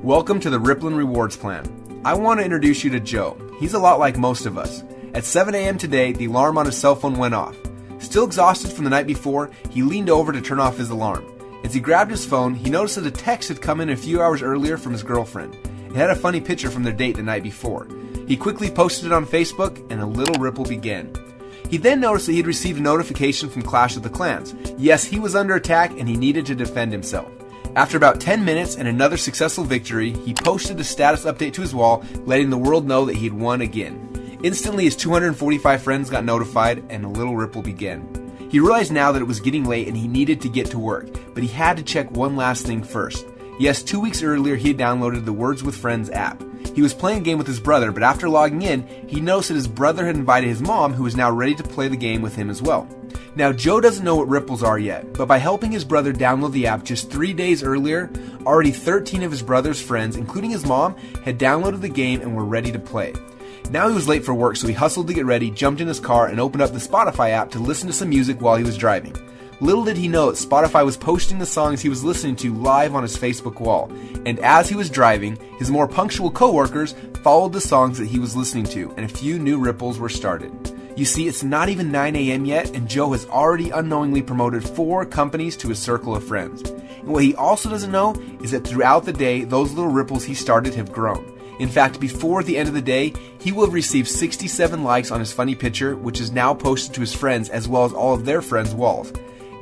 Welcome to the Rippln Rewards Plan. I want to introduce you to Joe. He's a lot like most of us. At 7 a.m. today, the alarm on his cell phone went off. Still exhausted from the night before, he leaned over to turn off his alarm. As he grabbed his phone, he noticed that a text had come in a few hours earlier from his girlfriend. It had a funny picture from their date the night before. He quickly posted it on Facebook, and a little ripple began. He then noticed that he had received a notification from Clash of the Clans. Yes, he was under attack and he needed to defend himself. After about 10 minutes and another successful victory, he posted a status update to his wall, letting the world know that he had won again. Instantly, his 245 friends got notified, and a little ripple began. He realized now that it was getting late and he needed to get to work, but he had to check one last thing first. Yes, 2 weeks earlier he had downloaded the Words with Friends app. He was playing a game with his brother, but after logging in, he noticed that his brother had invited his mom, who was now ready to play the game with him as well. Now, Joe doesn't know what ripples are yet, but by helping his brother download the app just 3 days earlier, already 13 of his brother's friends, including his mom, had downloaded the game and were ready to play. Now he was late for work, so he hustled to get ready, jumped in his car, and opened up the Spotify app to listen to some music while he was driving. Little did he know that Spotify was posting the songs he was listening to live on his Facebook wall, and as he was driving, his more punctual coworkers followed the songs that he was listening to, and a few new ripples were started. You see, it's not even 9 a.m. yet, and Joe has already unknowingly promoted 4 companies to his circle of friends. And what he also doesn't know is that throughout the day, those little ripples he started have grown. In fact, before the end of the day, he will have received 67 likes on his funny picture, which is now posted to his friends as well as all of their friends' walls.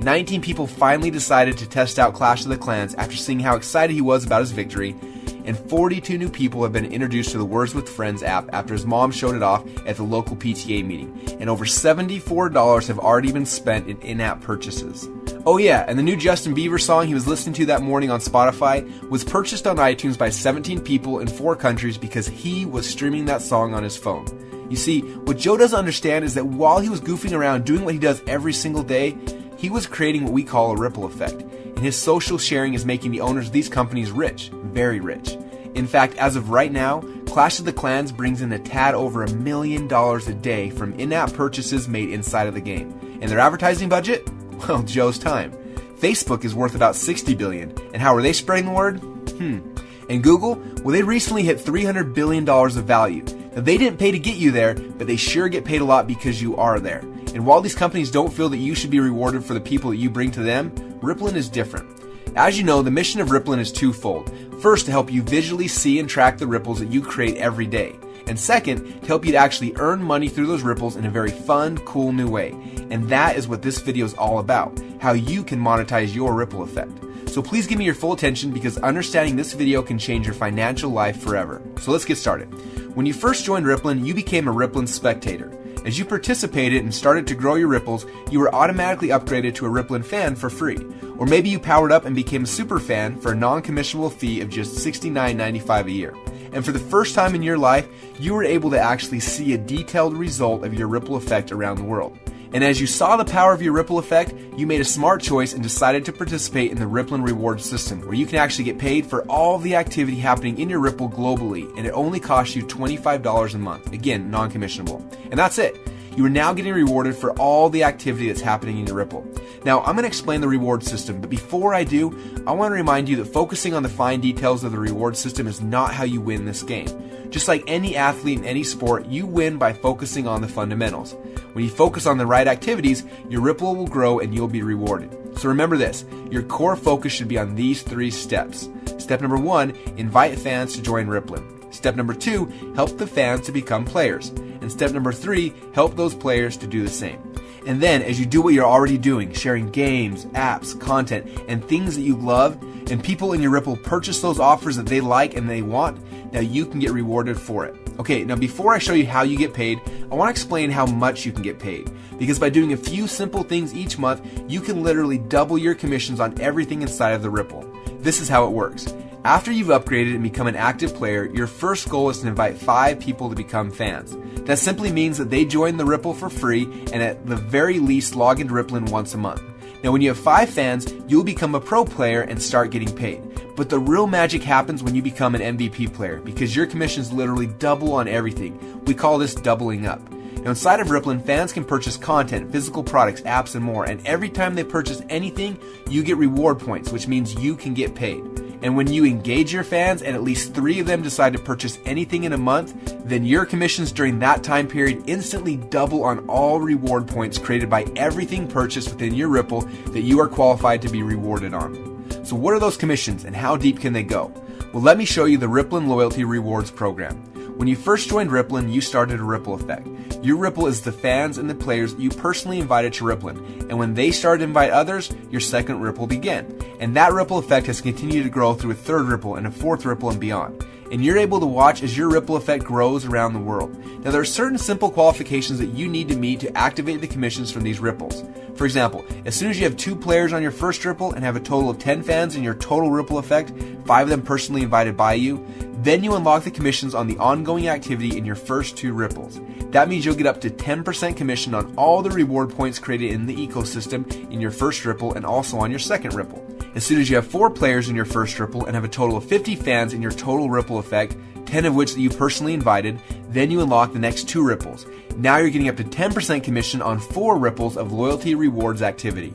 19 people finally decided to test out Clash of the Clans after seeing how excited he was about his victory, and 42 new people have been introduced to the Words with Friends app after his mom showed it off at the local PTA meeting, and over $74 have already been spent in in-app purchases. Oh yeah, and the new Justin Bieber song he was listening to that morning on Spotify was purchased on iTunes by 17 people in 4 countries because he was streaming that song on his phone. You see, what Joe doesn't understand is that while he was goofing around doing what he does every single day, he was creating what we call a ripple effect, and his social sharing is making the owners of these companies rich, very rich. In fact, as of right now, Clash of the Clans brings in a tad over $1 million a day from in-app purchases made inside of the game. And their advertising budget? Well, Joe's time. Facebook is worth about $60 billion, and how are they spreading the word? And Google? Well, they recently hit $300 billion of value. Now, they didn't pay to get you there, but they sure get paid a lot because you are there. And while these companies don't feel that you should be rewarded for the people that you bring to them, Rippln is different. As you know, the mission of Rippln is twofold. First, to help you visually see and track the ripples that you create every day. And second, to help you to actually earn money through those ripples in a very fun, cool new way. And that is what this video is all about, how you can monetize your ripple effect. So please give me your full attention because understanding this video can change your financial life forever. So let's get started. When you first joined Rippln, you became a Rippln spectator. As you participated and started to grow your ripples, you were automatically upgraded to a Rippln fan for free. Or maybe you powered up and became a super fan for a non-commissionable fee of just $69.95 a year. And for the first time in your life, you were able to actually see a detailed result of your ripple effect around the world. And as you saw the power of your ripple effect, you made a smart choice and decided to participate in the Rippln reward system, where you can actually get paid for all the activity happening in your ripple globally, and it only costs you $25 a month. Again, non-commissionable. And that's it. You are now getting rewarded for all the activity that's happening in your ripple. Now, I'm going to explain the reward system, but before I do, I want to remind you that focusing on the fine details of the reward system is not how you win this game. Just like any athlete in any sport, you win by focusing on the fundamentals. When you focus on the right activities, your ripple will grow and you'll be rewarded. So remember this, your core focus should be on these 3 steps. Step number 1, invite fans to join Rippln. Step number 2, help the fans to become players. And step number 3, help those players to do the same. And then, as you do what you're already doing, sharing games, apps, content, and things that you love, and people in your Ripple purchase those offers that they like and they want, now you can get rewarded for it. Okay, now before I show you how you get paid, I want to explain how much you can get paid. Because by doing a few simple things each month, you can literally double your commissions on everything inside of the Ripple. This is how it works. After you've upgraded and become an active player, your first goal is to invite 5 people to become fans. That simply means that they join the Ripple for free and at the very least log into Rippln once a month. Now when you have 5 fans, you'll become a pro player and start getting paid. But the real magic happens when you become an MVP player because your commissions literally double on everything. We call this doubling up. Now inside of Rippln, fans can purchase content, physical products, apps, and more, and every time they purchase anything, you get reward points, which means you can get paid. And when you engage your fans and at least 3 of them decide to purchase anything in a month, then your commissions during that time period instantly double on all reward points created by everything purchased within your Ripple that you are qualified to be rewarded on. So what are those commissions and how deep can they go? Well, let me show you the Rippln Loyalty Rewards Program. When you first joined Rippln, you started a ripple effect. Your ripple is the fans and the players you personally invited to Rippln, and when they started to invite others, your second ripple began. And that ripple effect has continued to grow through a third ripple and a fourth ripple and beyond. And you're able to watch as your ripple effect grows around the world. Now, there are certain simple qualifications that you need to meet to activate the commissions from these ripples. For example, as soon as you have 2 players on your first ripple and have a total of 10 fans in your total ripple effect, 5 of them personally invited by you, then you unlock the commissions on the ongoing activity in your first 2 ripples. That means you'll get up to 10% commission on all the reward points created in the ecosystem in your first ripple and also on your second ripple. As soon as you have 4 players in your first ripple and have a total of 50 fans in your total ripple effect, 10 of which that you personally invited, then you unlock the next 2 ripples. Now you're getting up to 10% commission on 4 ripples of loyalty rewards activity.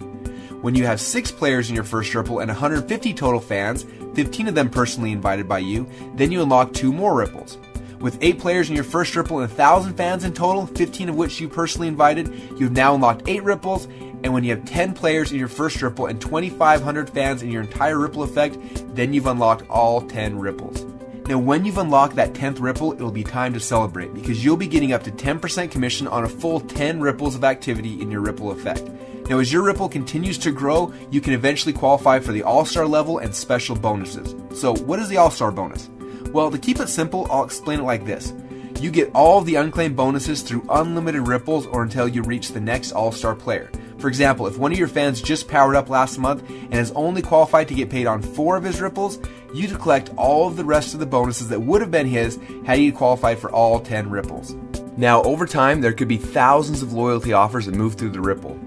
When you have 6 players in your first ripple and 150 total fans, 15 of them personally invited by you, then you unlock 2 more ripples. With 8 players in your first ripple and 1,000 fans in total, 15 of which you personally invited, you've now unlocked 8 ripples. And when you have 10 players in your first ripple and 2,500 fans in your entire ripple effect, then you've unlocked all 10 ripples. Now, when you've unlocked that 10th ripple, it'll be time to celebrate because you'll be getting up to 10% commission on a full 10 ripples of activity in your ripple effect. Now, as your ripple continues to grow, you can eventually qualify for the All-Star level and special bonuses. So, what is the All-Star bonus? Well, to keep it simple, I'll explain it like this. You get all of the unclaimed bonuses through unlimited ripples or until you reach the next All-Star player. For example, if one of your fans just powered up last month and is only qualified to get paid on 4 of his ripples, you could collect all of the rest of the bonuses that would have been his had he qualified for all 10 ripples. Now, over time, there could be thousands of loyalty offers that move through the ripple.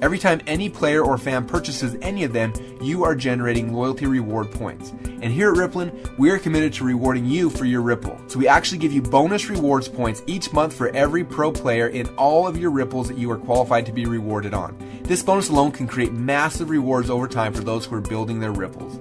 Every time any player or fan purchases any of them, you are generating loyalty reward points. And here at Rippln, we are committed to rewarding you for your ripple. So we actually give you bonus rewards points each month for every pro player in all of your ripples that you are qualified to be rewarded on. This bonus alone can create massive rewards over time for those who are building their ripples.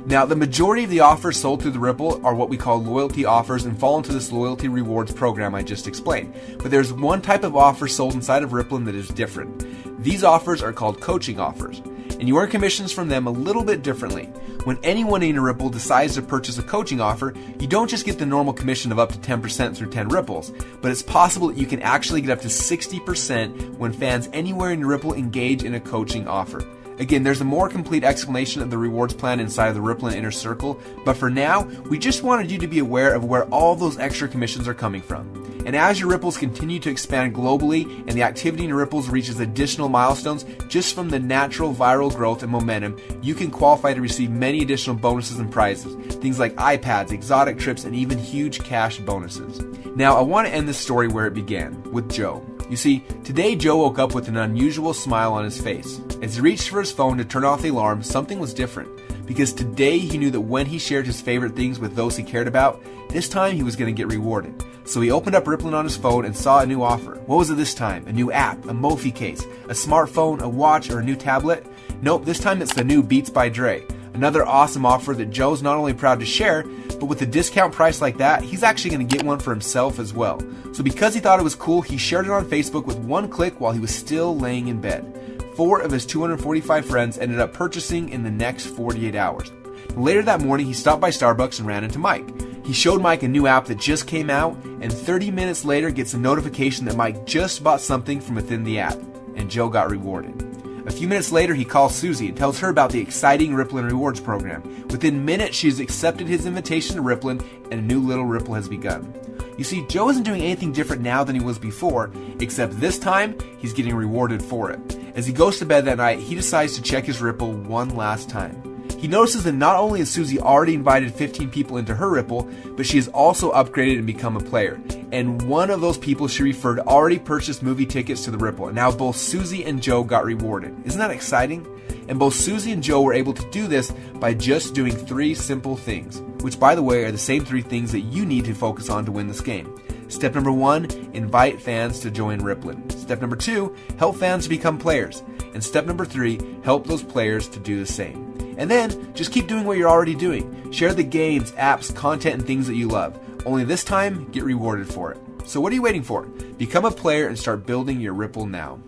Now, the majority of the offers sold through the Ripple are what we call loyalty offers and fall into this loyalty rewards program I just explained. But there's one type of offer sold inside of Rippln that is different. These offers are called coaching offers, and you earn commissions from them a little bit differently. When anyone in a Ripple decides to purchase a coaching offer, you don't just get the normal commission of up to 10% through 10 ripples, but it's possible that you can actually get up to 60% when fans anywhere in your Ripple engage in a coaching offer. Again, there's a more complete explanation of the rewards plan inside of the Rippln Inner Circle, but for now, we just wanted you to be aware of where all those extra commissions are coming from. And as your ripples continue to expand globally and the activity in your ripples reaches additional milestones just from the natural viral growth and momentum, you can qualify to receive many additional bonuses and prizes, things like iPads, exotic trips, and even huge cash bonuses. Now, I want to end this story where it began, with Joe. You see, today Joe woke up with an unusual smile on his face. As he reached for his phone to turn off the alarm, something was different. Because today he knew that when he shared his favorite things with those he cared about, this time he was going to get rewarded. So he opened up Rippln on his phone and saw a new offer. What was it this time? A new app, a Mophie case, a smartphone, a watch, or a new tablet? Nope, this time it's the new Beats by Dre. Another awesome offer that Joe's not only proud to share, but with a discount price like that, he's actually going to get one for himself as well. So because he thought it was cool, he shared it on Facebook with one click while he was still laying in bed. 4 of his 245 friends ended up purchasing in the next 48 hours. Later that morning, he stopped by Starbucks and ran into Mike. He showed Mike a new app that just came out, and 30 minutes later gets a notification that Mike just bought something from within the app, and Joe got rewarded. A few minutes later, he calls Susie and tells her about the exciting Rippln Rewards program. Within minutes, she has accepted his invitation to Rippln, and a new little Ripple has begun. You see, Joe isn't doing anything different now than he was before, except this time, he's getting rewarded for it. As he goes to bed that night, he decides to check his Ripple one last time. He notices that not only has Susie already invited 15 people into her Ripple, but she has also upgraded and become a player. And one of those people she referred already purchased movie tickets to the Ripple. And now both Susie and Joe got rewarded. Isn't that exciting? And both Susie and Joe were able to do this by just doing 3 simple things, which by the way are the same 3 things that you need to focus on to win this game. Step number 1, invite fans to join Rippln. Step number 2, help fans to become players. And step number 3, help those players to do the same. And then, just keep doing what you're already doing. Share the games, apps, content, and things that you love. Only this time, get rewarded for it. So what are you waiting for? Become a player and start building your Rippln now.